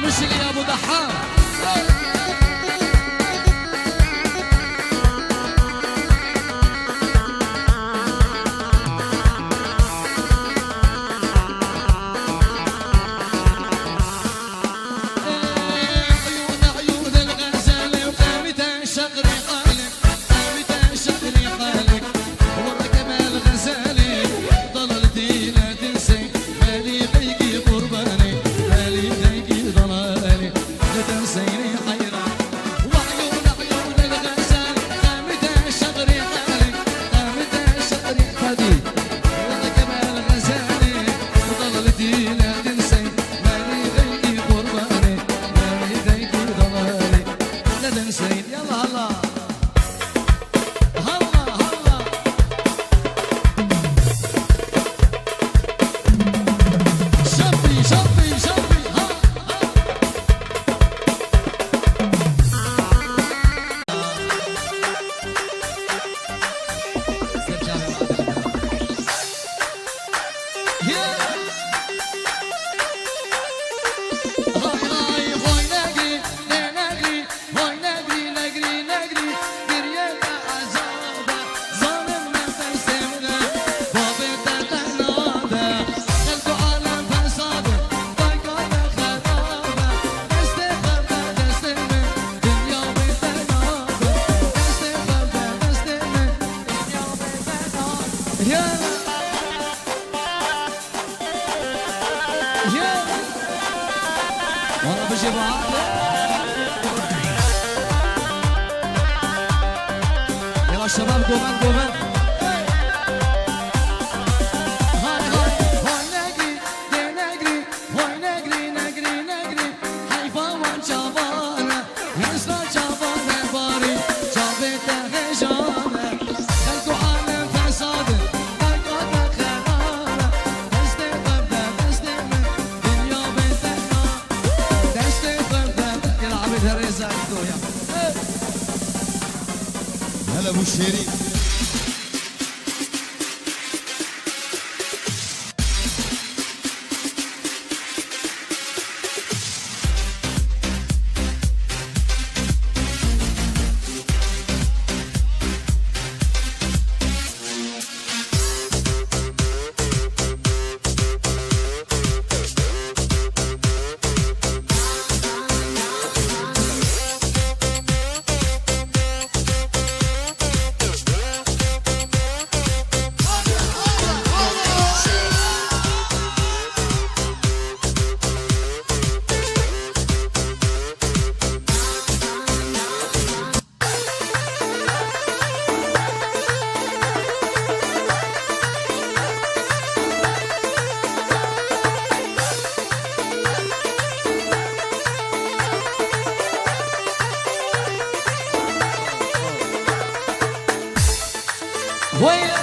مشي يا ابو دحام. يلا شباب قومن قومن. هاي هاي هاي نجري نجري هاي نجري نجري نجري حيفوان شبابنا هسنا شبابنا باري شبابته هجانه خلقوا عالم فساد خلقوا خرابه دست قبله دست من دنيا بيتنا دست قبله يلعب الهريزه الدويا. هلا ابو الشريف. Wait!